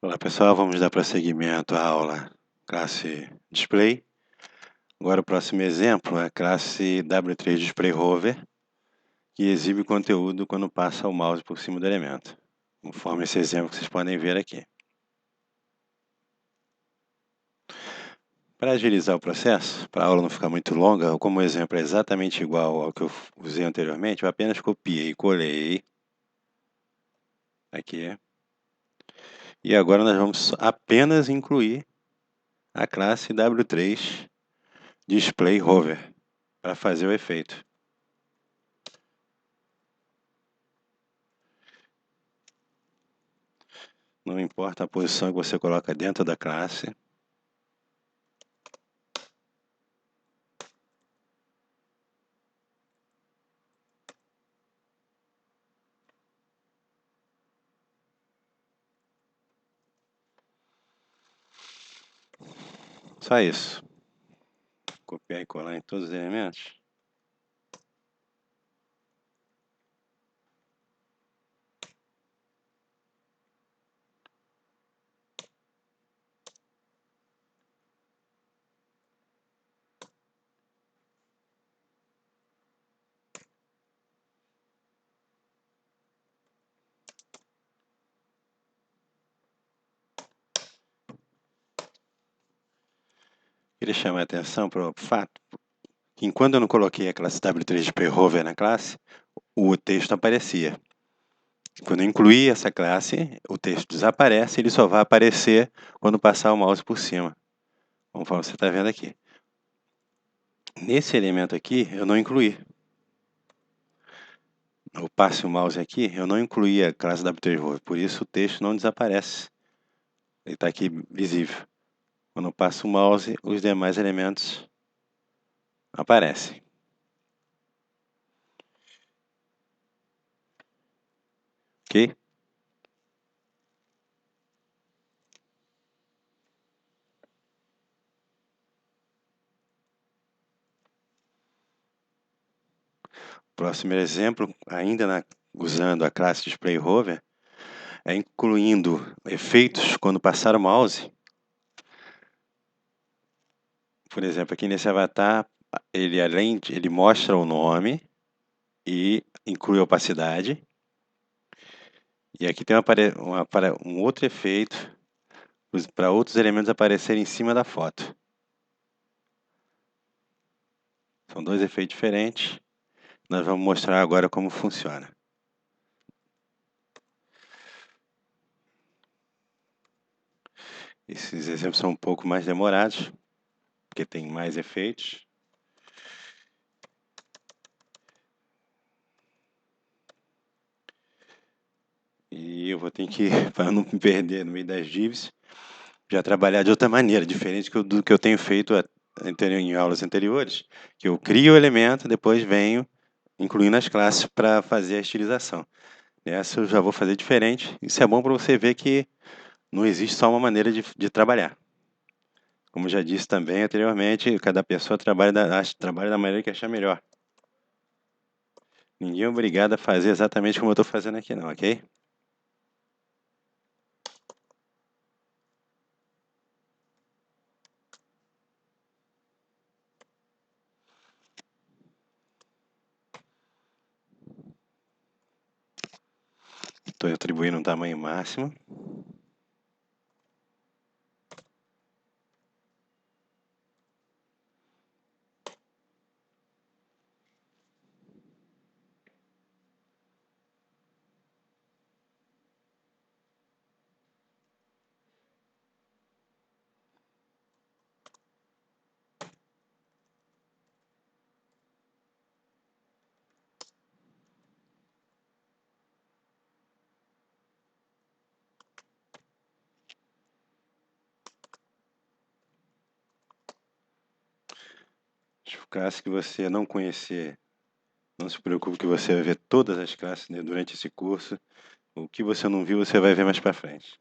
Olá pessoal, vamos dar prosseguimento à aula classe Display. Agora o próximo exemplo é a classe W3 Display Hover, que exibe conteúdo quando passa o mouse por cima do elemento, conforme esse exemplo que vocês podem ver aqui. Para agilizar o processo, para a aula não ficar muito longa, como o exemplo é exatamente igual ao que eu usei anteriormente, eu apenas copiei e colei aqui. E agora nós vamos apenas incluir a classe W3 Display Hover para fazer o efeito. Não importa a posição que você coloca dentro da classe. Só isso. Copiar e colar em todos os elementos. Queria chamar a atenção para o fato que enquanto eu não coloquei a classe W3 de Hover na classe, o texto aparecia. Quando eu incluir essa classe, o texto desaparece, ele só vai aparecer quando passar o mouse por cima, conforme você está vendo aqui. Nesse elemento aqui, eu não incluí. Eu passo o mouse aqui, eu não incluí a classe W3 Hover, por isso o texto não desaparece. Ele está aqui visível. Quando eu passo o mouse, os demais elementos aparecem. Ok? Próximo exemplo, ainda usando a classe Display Hover, é incluindo efeitos quando passar o mouse. Por exemplo, aqui nesse avatar, ele mostra o nome e inclui a opacidade. E aqui tem um outro efeito para outros elementos aparecerem em cima da foto. São dois efeitos diferentes. Nós vamos mostrar agora como funciona. Esses exemplos são um pouco mais demorados, porque tem mais efeitos. E eu vou ter que, para não me perder no meio das divs, já trabalhar de outra maneira, diferente do que eu tenho feito em aulas anteriores, que eu crio o elemento, depois venho incluindo as classes para fazer a estilização. Nessa eu já vou fazer diferente. Isso é bom para você ver que não existe só uma maneira de trabalhar. Como já disse também anteriormente, cada pessoa trabalha da maneira que achar melhor. Ninguém é obrigado a fazer exatamente como eu estou fazendo aqui não, ok? Estou atribuindo um tamanho máximo. As classes que você não conhecer, não se preocupe que você vai ver todas as classes, né, durante esse curso. O que você não viu, você vai ver mais para frente.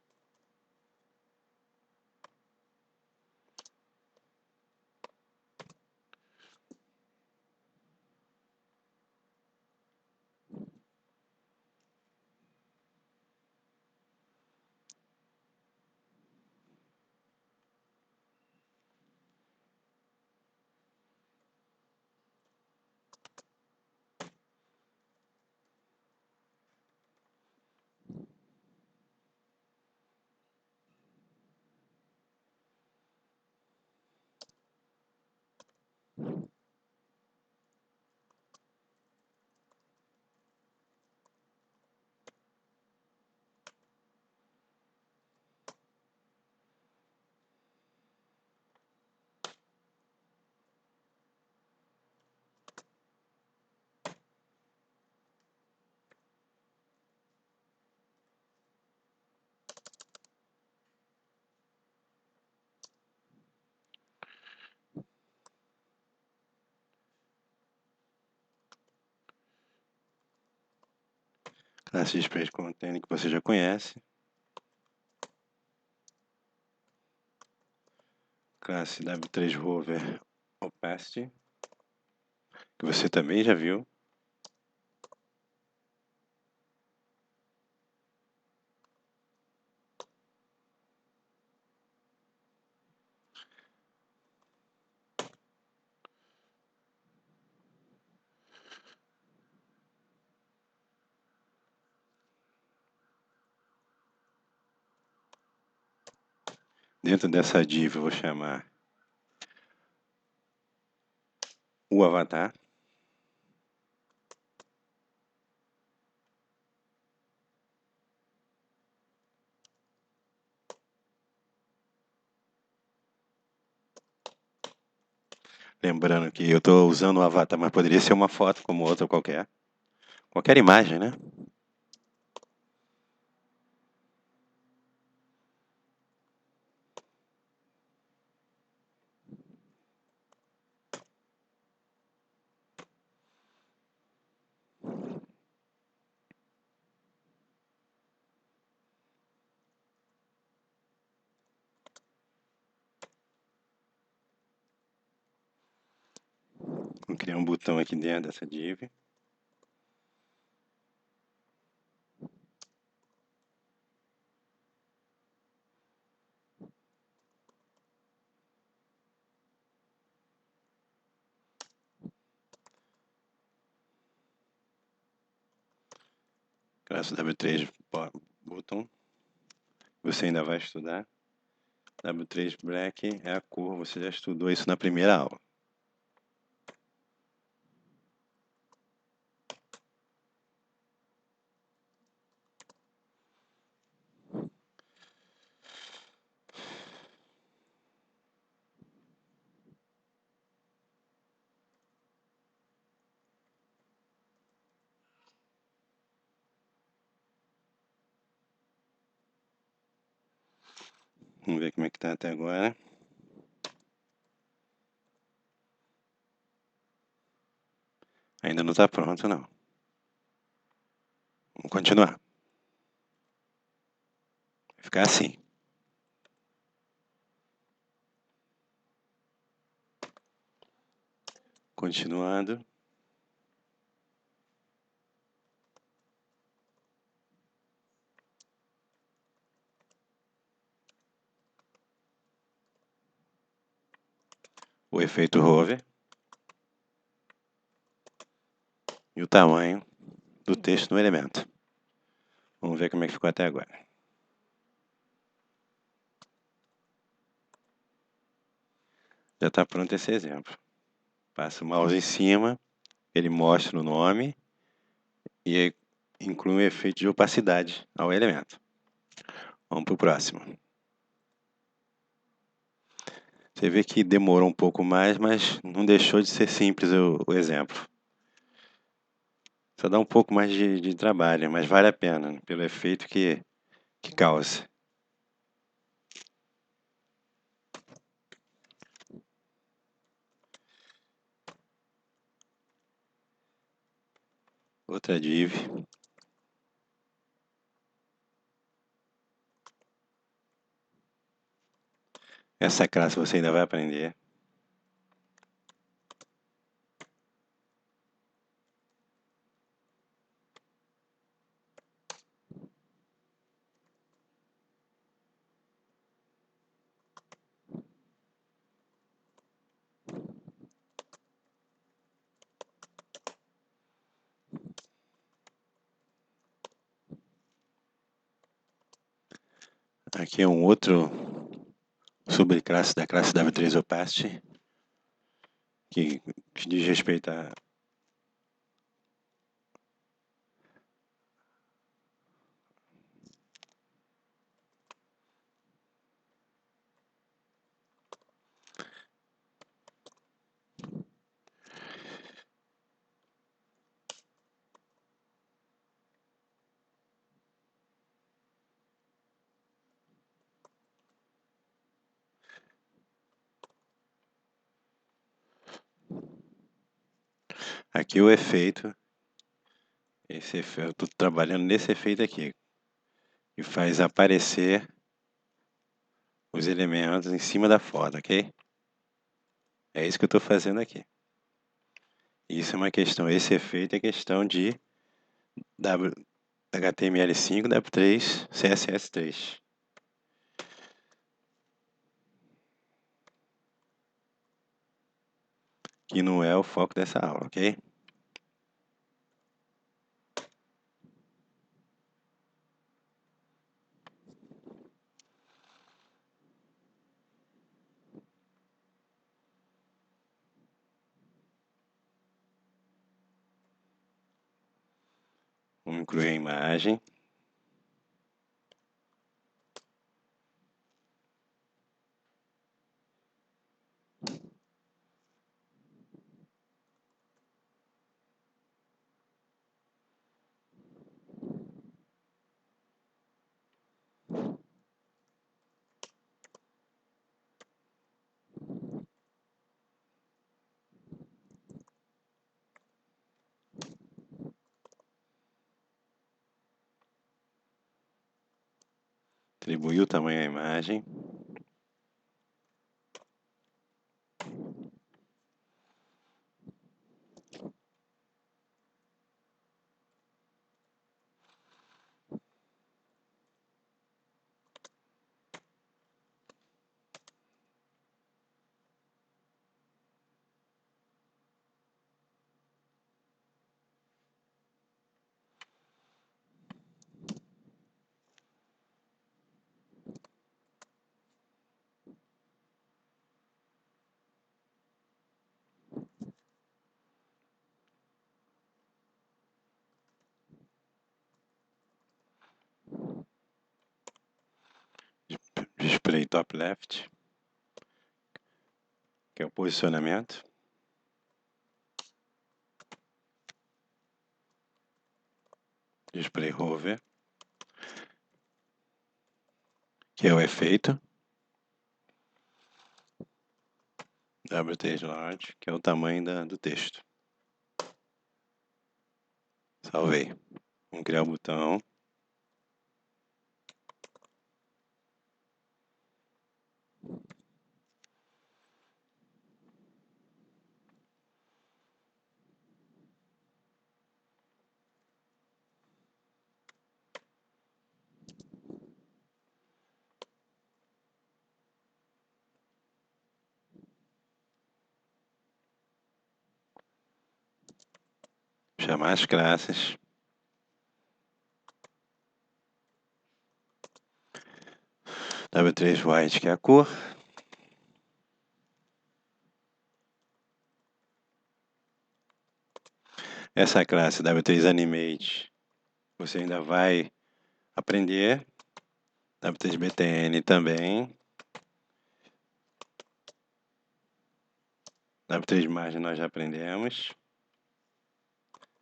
Classe de Space Container que você já conhece. Classe W3 Rover Opacity, que você também já viu. Dentro dessa div eu vou chamar o avatar. Lembrando que eu estou usando o avatar, mas poderia ser uma foto como outra qualquer. Qualquer imagem, né? Vou criar um botão aqui dentro dessa div. Classe W3 button. Você ainda vai estudar. W3 Black é a cor, você já estudou isso na primeira aula. Vamos ver como é que está até agora. Ainda não está pronto, não. Vamos continuar. Vai ficar assim. Continuando. O efeito hover. E o tamanho do texto no elemento. Vamos ver como é que ficou até agora. Já está pronto esse exemplo. Passa o mouse em cima, ele mostra o nome e aí inclui um efeito de opacidade ao elemento. Vamos para o próximo. Você vê que demorou um pouco mais, mas não deixou de ser simples o exemplo. Só dá um pouco mais de trabalho, mas vale a pena, pelo efeito que causa. Outra div. Essa classe você ainda vai aprender. Aqui é um outro subclasse da classe W3 Opacity, que diz respeito a... Aqui o efeito, eu estou trabalhando nesse efeito aqui, que faz aparecer os elementos em cima da foto, ok? É isso que eu estou fazendo aqui. Isso é uma questão, esse efeito é questão de HTML5, W3, CSS3. Que não é o foco dessa aula, ok? Vamos incluir a imagem. Atribuir o tamanho à imagem. Display top left, que é o posicionamento. Display hover, que é o efeito. W3 large, que é o tamanho do texto. Salvei. Vamos criar o botão. Chamar as classes. W3 white, que é a cor. Essa classe W3 animate, você ainda vai aprender. W3 btn também. W3 margem nós já aprendemos.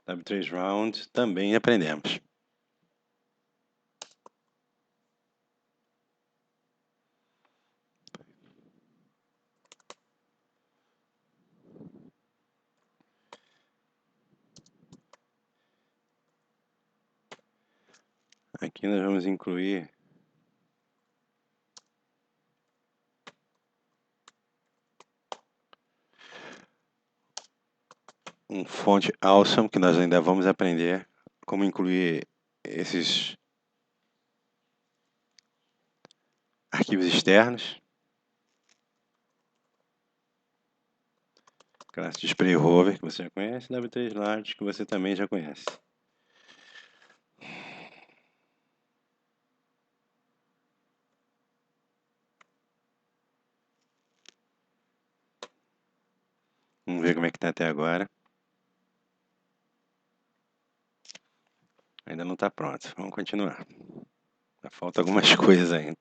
W3 round também aprendemos. Aqui nós vamos incluir um fonte awesome, que nós ainda vamos aprender como incluir esses arquivos externos. Classe display hover, que você já conhece, W3 large, que você também já conhece. Vamos ver como é que tá até agora. Ainda não tá pronto. Vamos continuar. Falta algumas coisas ainda.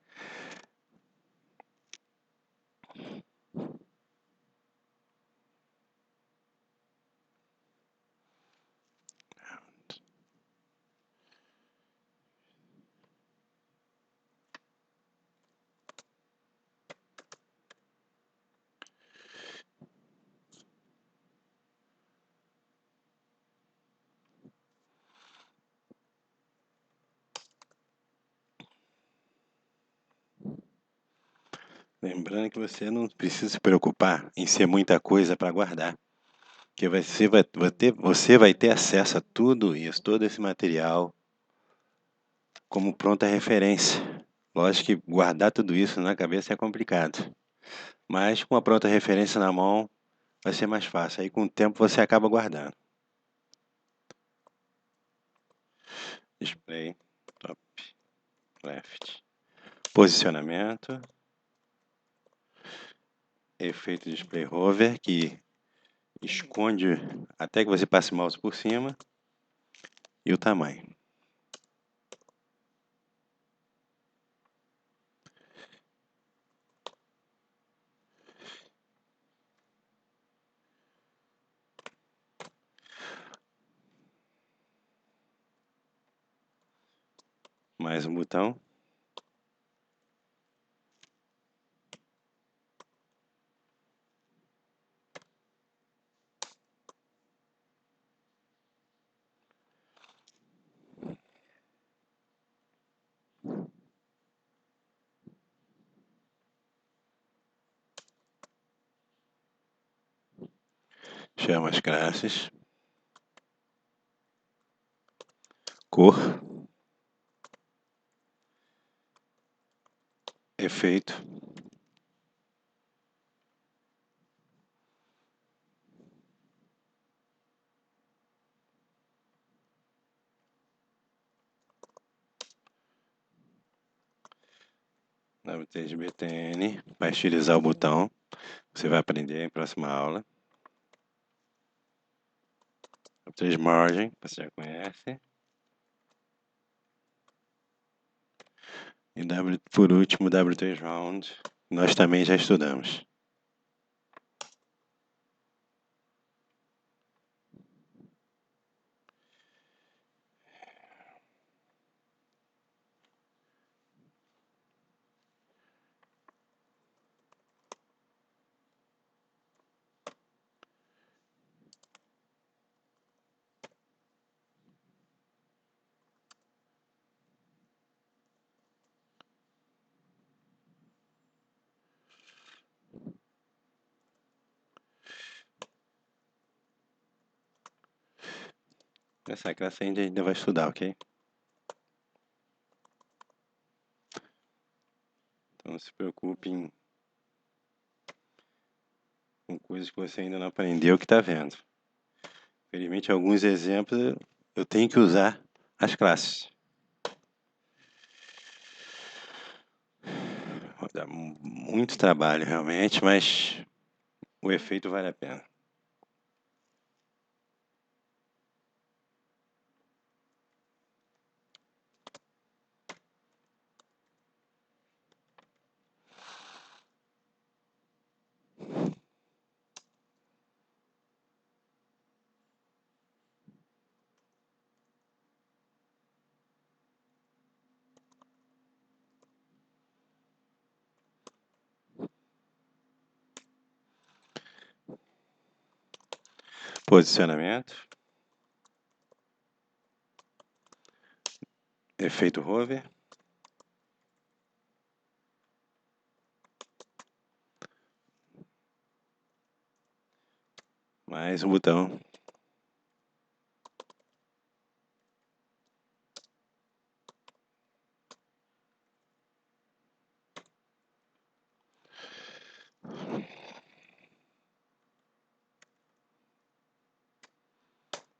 Lembrando que você não precisa se preocupar em ser muita coisa para guardar. Porque você vai ter acesso a tudo isso, todo esse material, como pronta referência. Lógico que guardar tudo isso na cabeça é complicado. Mas com a pronta referência na mão, vai ser mais fácil. Aí com o tempo você acaba guardando. Display, top, left. Posicionamento. Efeito display hover, que esconde até que você passe o mouse por cima. E o tamanho. Mais um botão. Chama as classes. Cor. Efeito. W3 BTN. Vai estilizar o botão. Você vai aprender em próxima aula. W3 Margin, você já conhece. E por último, W3 Round, nós também já estudamos. Essa classe ainda vai estudar, ok? Então não se preocupe com coisas que você ainda não aprendeu que está vendo. Infelizmente, alguns exemplos eu tenho que usar as classes. Dá muito trabalho realmente, mas o efeito vale a pena. Posicionamento. Efeito hover. Mais um botão.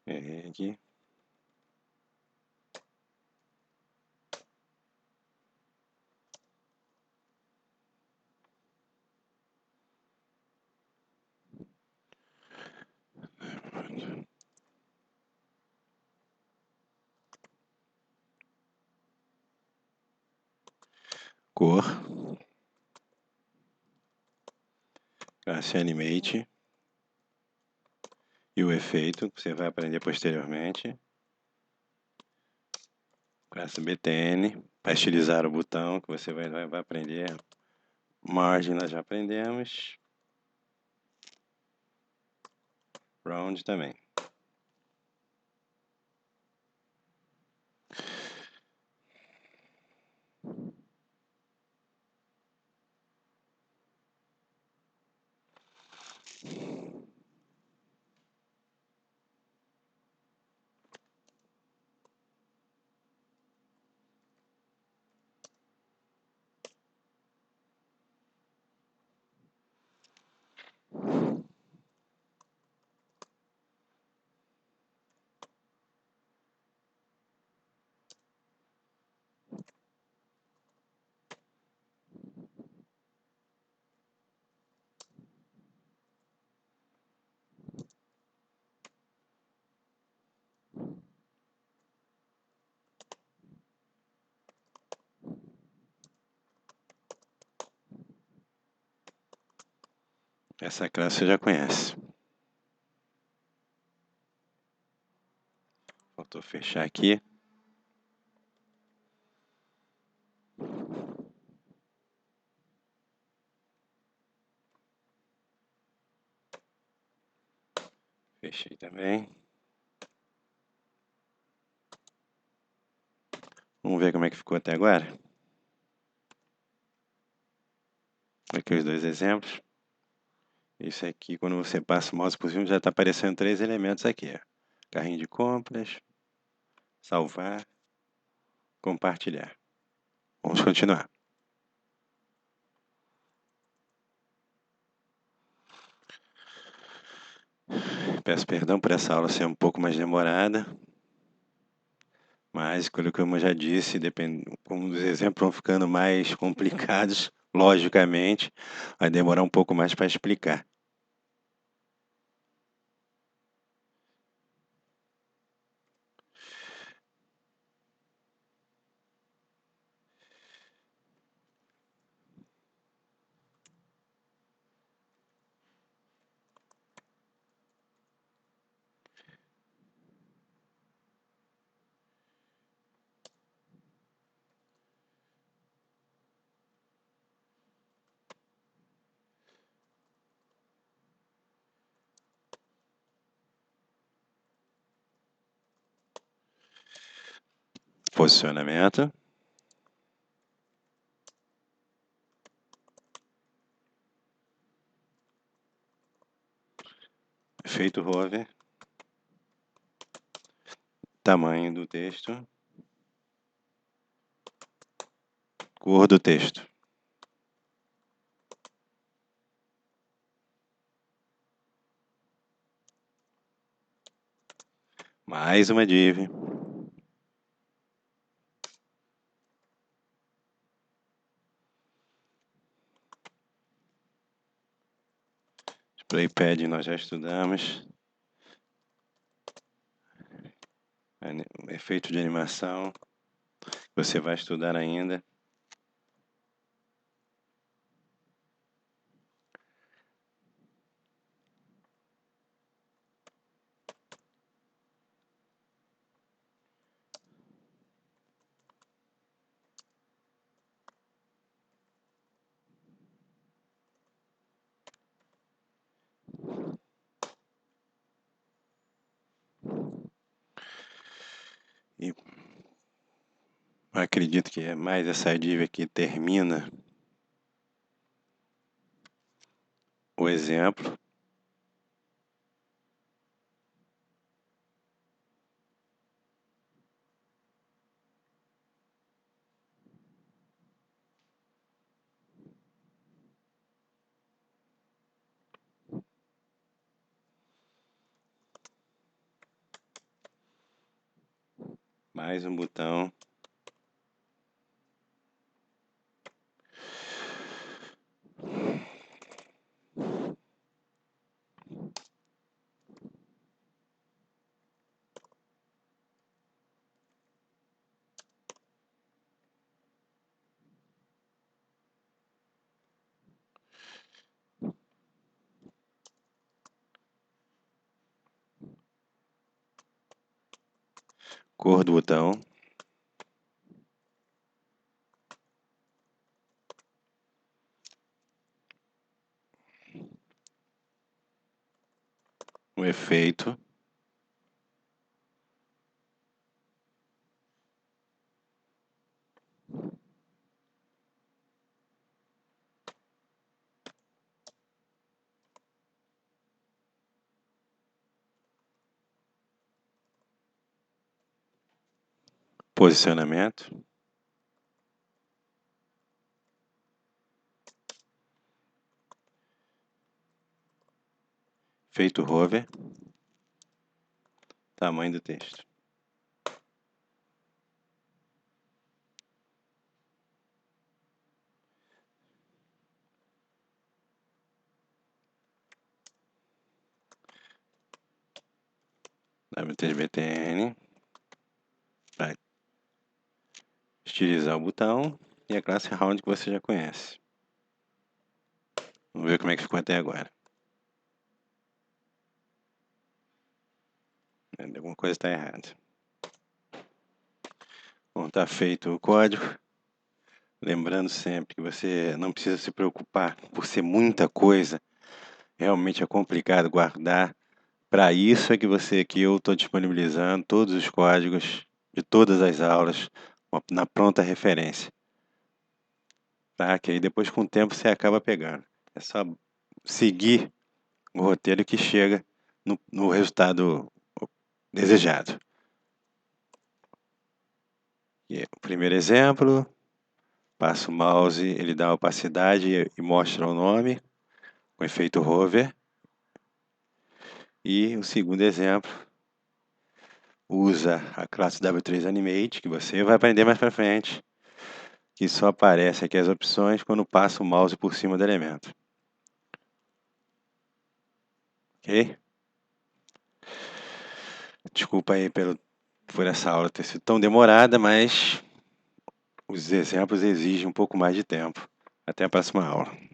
Errei aqui. cor, classe Animate e o efeito que você vai aprender posteriormente. Classe BTN, para estilizar o botão que você vai aprender. Margin nós já aprendemos. Round também. Essa classe você já conhece. Faltou fechar aqui. Fechei também. Vamos ver como é que ficou até agora. Aqui os dois exemplos. Isso aqui, quando você passa o mouse por cima, já está aparecendo 3 elementos aqui. Ó. Carrinho de compras, salvar, compartilhar. Vamos continuar. Peço perdão por essa aula ser um pouco mais demorada, mas, como eu já disse, como os exemplos vão ficando mais complicados, logicamente, vai demorar um pouco mais para explicar. Posicionamento. Efeito hover. Tamanho do texto. Cor do texto. Mais uma div. Playpad nós já estudamos. Efeito de animação. Você vai estudar ainda. E acredito que mais essa div aqui termina o exemplo. Mais um botão. cor do botão, o efeito, posicionamento, efeito hover, tamanho do texto. WTBTN, para estilizar o botão, e a classe round que você já conhece. Vamos ver como é que ficou até agora. Alguma coisa está errada. Bom, está feito o código. Lembrando sempre que você não precisa se preocupar por ser muita coisa. Realmente é complicado guardar. Para isso é que eu estou disponibilizando todos os códigos de todas as aulas na pronta referência. Tá? Que aí depois com o tempo você acaba pegando. É só seguir o roteiro que chega no resultado desejado. E o primeiro exemplo, passo o mouse, ele dá opacidade e mostra o nome, com efeito hover. E o segundo exemplo, usa a classe W3 Animate, que você vai aprender mais para frente, que só aparece aqui as opções quando passa o mouse por cima do elemento. Ok? Desculpa aí por essa aula ter sido tão demorada, mas os exemplos exigem um pouco mais de tempo. Até a próxima aula.